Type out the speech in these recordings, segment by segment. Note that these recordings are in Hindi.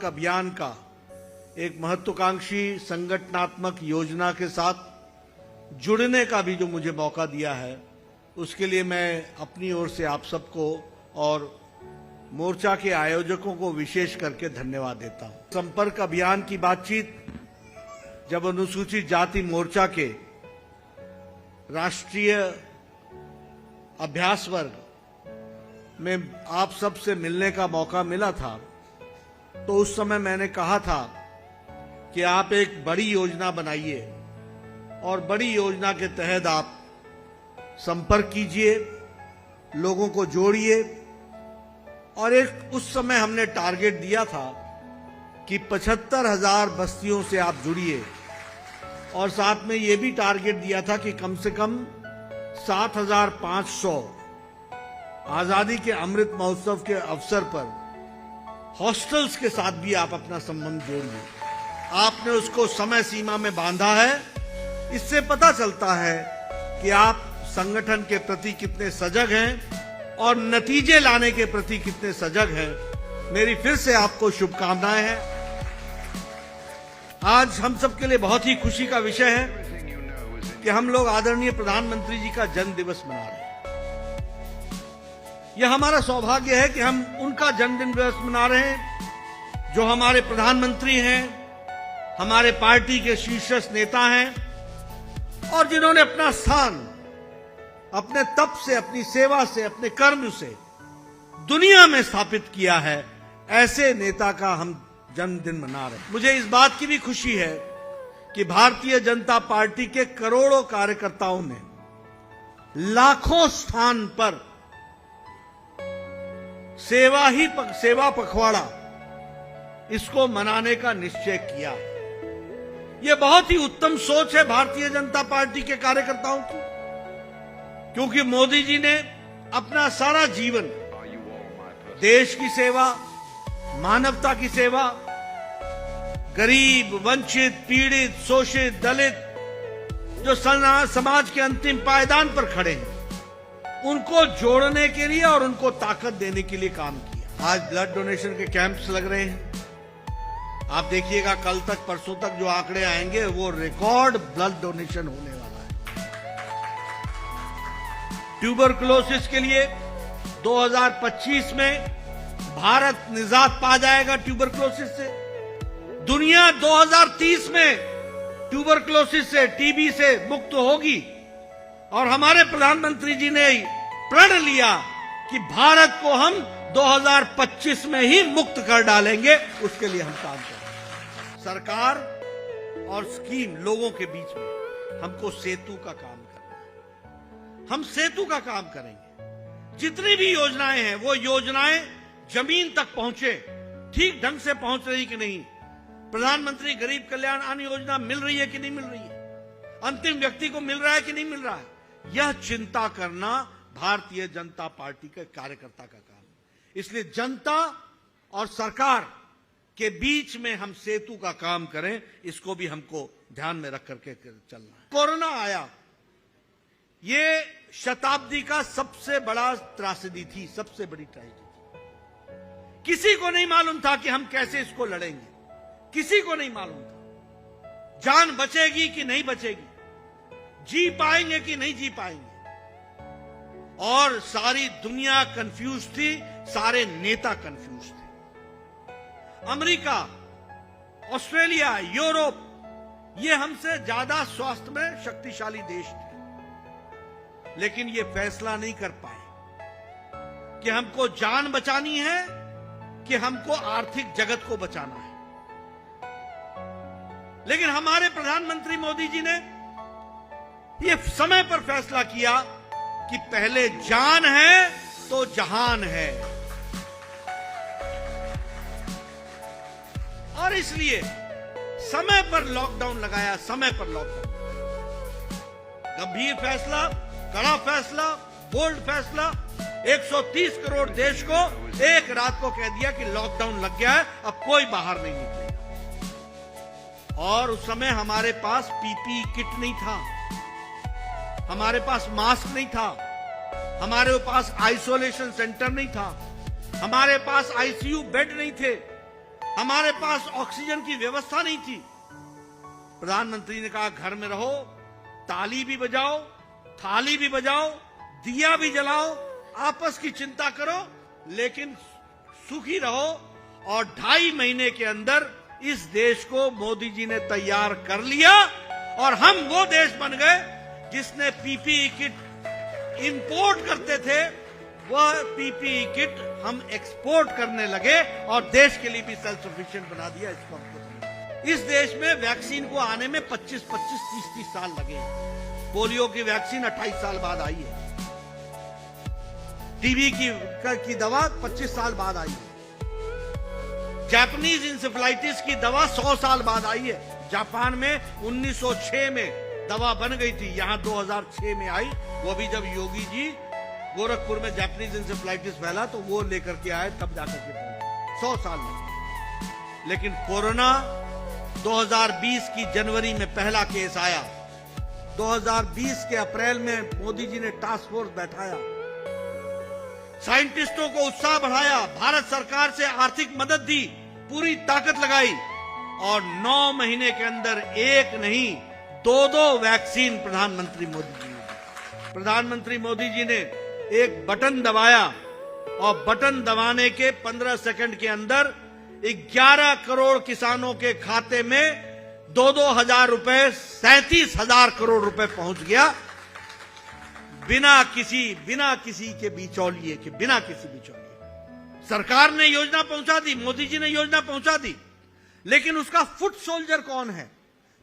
संपर्क अभियान का एक महत्वाकांक्षी संगठनात्मक योजना के साथ जुड़ने का भी जो मुझे मौका दिया है, उसके लिए मैं अपनी ओर से आप सबको और मोर्चा के आयोजकों को विशेष करके धन्यवाद देता हूं। संपर्क अभियान की बातचीत जब अनुसूचित जाति मोर्चा के राष्ट्रीय अभ्यास वर्ग में आप सब से मिलने का मौका मिला था, तो उस समय मैंने कहा था कि आप एक बड़ी योजना बनाइए और बड़ी योजना के तहत आप संपर्क कीजिए, लोगों को जोड़िए। और एक उस समय हमने टारगेट दिया था कि 75,000 बस्तियों से आप जुड़िए, और साथ में ये भी टारगेट दिया था कि कम से कम 7,500 आजादी के अमृत महोत्सव के अवसर पर हॉस्टल्स के साथ भी आप अपना संबंध जोड़िए। आपने उसको समय सीमा में बांधा है। इससे पता चलता है कि आप संगठन के प्रति कितने सजग हैं और नतीजे लाने के प्रति कितने सजग हैं। मेरी फिर से आपको शुभकामनाएं हैं। आज हम सबके लिए बहुत ही खुशी का विषय है कि हम लोग आदरणीय प्रधानमंत्री जी का जन्म दिवस मना रहे हैं। यह हमारा सौभाग्य है कि हम उनका जन्मदिन दिवस मना रहे हैं जो हमारे प्रधानमंत्री हैं, हमारे पार्टी के शीर्षस्थ नेता हैं और जिन्होंने अपना स्थान अपने तप से, अपनी सेवा से, अपने कर्म से दुनिया में स्थापित किया है। ऐसे नेता का हम जन्मदिन मना रहे हैं। मुझे इस बात की भी खुशी है कि भारतीय जनता पार्टी के करोड़ों कार्यकर्ताओं ने लाखों स्थान पर सेवा पखवाड़ा इसको मनाने का निश्चय किया। यह बहुत ही उत्तम सोच है भारतीय जनता पार्टी के कार्यकर्ताओं की, क्योंकि मोदी जी ने अपना सारा जीवन देश की सेवा, मानवता की सेवा, गरीब, वंचित, पीड़ित, शोषित, दलित जो समाज के अंतिम पायदान पर खड़े हैं, उनको जोड़ने के लिए और उनको ताकत देने के लिए काम किया। आज ब्लड डोनेशन के कैंप्स लग रहे हैं। आप देखिएगा कल तक, परसों तक जो आंकड़े आएंगे वो रिकॉर्ड ब्लड डोनेशन होने वाला है। ट्यूबरकुलोसिस के लिए 2025 में भारत निजात पा जाएगा ट्यूबरकुलोसिस से। दुनिया 2030 में ट्यूबरकुलोसिस से, टीबी से मुक्त होगी। और हमारे प्रधानमंत्री जी ने प्रण लिया कि भारत को हम 2025 में ही मुक्त कर डालेंगे। उसके लिए हम काम करेंगे। सरकार और स्कीम लोगों के बीच में हमको सेतु का काम करना है। हम सेतु का काम करेंगे। जितनी भी योजनाएं हैं वो योजनाएं जमीन तक पहुंचे, ठीक ढंग से पहुंच रही कि नहीं, प्रधानमंत्री गरीब कल्याण अन्न योजना मिल रही है कि नहीं मिल रही है, अंतिम व्यक्ति को मिल रहा है कि नहीं मिल रहा है, यह चिंता करना भारतीय जनता पार्टी के कार्यकर्ता का काम है। इसलिए जनता और सरकार के बीच में हम सेतु का काम करें, इसको भी हमको ध्यान में रख करके चलना है। कोरोना आया, ये शताब्दी का सबसे बड़ा त्रासदी थी, सबसे बड़ी ट्रेजेडी थी। किसी को नहीं मालूम था कि हम कैसे इसको लड़ेंगे, किसी को नहीं मालूम था जान बचेगी कि नहीं बचेगी, जी पाएंगे कि नहीं जी पाएंगे। और सारी दुनिया कंफ्यूज थी, सारे नेता कंफ्यूज थे। अमेरिका, ऑस्ट्रेलिया, यूरोप, ये हमसे ज्यादा स्वास्थ्य में शक्तिशाली देश थे, लेकिन ये फैसला नहीं कर पाए कि हमको जान बचानी है कि हमको आर्थिक जगत को बचाना है। लेकिन हमारे प्रधानमंत्री मोदी जी ने ये समय पर फैसला किया कि पहले जान है तो जहान है। और इसलिए समय पर लॉकडाउन लगाया, समय पर लॉकडाउन। गंभीर फैसला, कड़ा फैसला, बोल्ड फैसला। 130 करोड़ देश को एक रात को कह दिया कि लॉकडाउन लग गया है, अब कोई बाहर नहीं निकलेगा। और उस समय हमारे पास पीपीई किट नहीं था, हमारे पास मास्क नहीं था, हमारे पास आइसोलेशन सेंटर नहीं था, हमारे पास आईसीयू बेड नहीं थे। हमारे पास ऑक्सीजन की व्यवस्था नहीं थी। प्रधानमंत्री ने कहा घर में रहो, ताली भी बजाओ, थाली भी बजाओ, दिया भी जलाओ, आपस की चिंता करो, लेकिन सुखी रहो। और 2.5 महीने के अंदर इस देश को मोदी जी ने तैयार कर लिया और हम वो देश बन गए जिसने पीपीई किट इंपोर्ट करते थे, वह पीपीई किट हम एक्सपोर्ट करने लगे और देश के लिए भी सेल्फ सफिशिएंट बना दिया। इसको इस देश में वैक्सीन को आने में 25-25, 30-30 साल लगे। पोलियो की वैक्सीन 28 साल बाद आई है, टीबी की दवा 25 साल बाद आई है, जापानीज इंसेफेलाइटिस की दवा 100 साल बाद आई है। जापान में 1906 में दवा बन गई थी, यहां 2006 में आई। वो भी जब योगी जी गोरखपुर में जापानीज इंसेफेलाइटिस फैला तो वो लेकर के आए, तब जाकर के पहुंचे। 100 साल लगे। लेकिन कोरोना 2020 की जनवरी में पहला केस आया। 2020 के अप्रैल में मोदी जी ने टास्क फोर्स बैठाया, साइंटिस्टों को उत्साह बढ़ाया, भारत सरकार से आर्थिक मदद दी, पूरी ताकत लगाई और 9 महीने के अंदर एक नहीं 2 वैक्सीन प्रधानमंत्री मोदी जी ने। प्रधानमंत्री मोदी जी ने एक बटन दबाया और बटन दबाने के 15 सेकंड के अंदर 11 करोड़ किसानों के खाते में 2-2 हजार रुपए, 37,000 करोड़ रुपए पहुंच गया, बिना किसी के बिचौलिए के, बिना किसी बिचौलिए। सरकार ने योजना पहुंचा दी, मोदी जी ने योजना पहुंचा दी, लेकिन उसका फुट सोल्जर कौन है,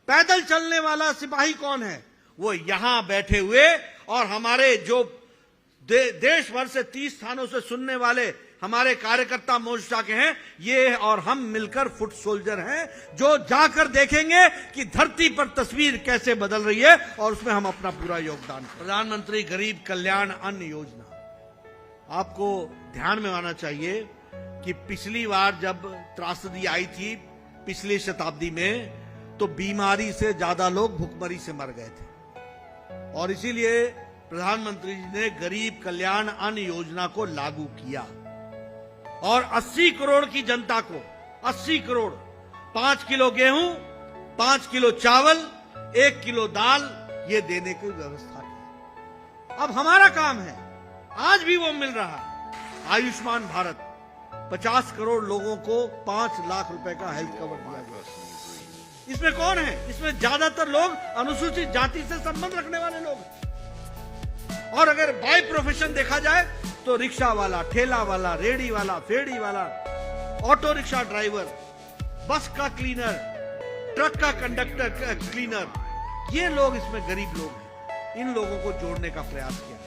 पैदल चलने वाला सिपाही कौन है? वो यहां बैठे हुए और हमारे जो देश भर से 30 स्थानों से सुनने वाले हमारे कार्यकर्ता मोर्चा के हैं, ये और हम मिलकर फुट सोल्जर हैं, जो जाकर देखेंगे कि धरती पर तस्वीर कैसे बदल रही है और उसमें हम अपना पूरा योगदान। प्रधानमंत्री गरीब कल्याण अन्न योजना, आपको ध्यान में आना चाहिए कि पिछली बार जब त्रासदी आई थी पिछली शताब्दी में, तो बीमारी से ज्यादा लोग भुखमरी से मर गए थे और इसीलिए प्रधानमंत्री जी ने गरीब कल्याण अन्न योजना को लागू किया और 80 करोड़ की जनता को 80 करोड़ 5 किलो गेहूं, 5 किलो चावल, 1 किलो दाल ये देने की व्यवस्था की। अब हमारा काम है, आज भी वो मिल रहा है। आयुष्मान भारत 50 करोड़ लोगों को 5 लाख रुपए का हेल्थ कवर दिया गया। इसमें कौन है? इसमें ज्यादातर लोग अनुसूचित जाति से संबंध रखने वाले लोग हैं। और अगर बाय प्रोफेशन देखा जाए तो रिक्शा वाला, ठेला वाला, रेडी वाला, फेड़ी वाला, ऑटो रिक्शा ड्राइवर, बस का क्लीनर, ट्रक का कंडक्टर क्लीनर, ये लोग इसमें गरीब लोग हैं। इन लोगों को जोड़ने का प्रयास किया।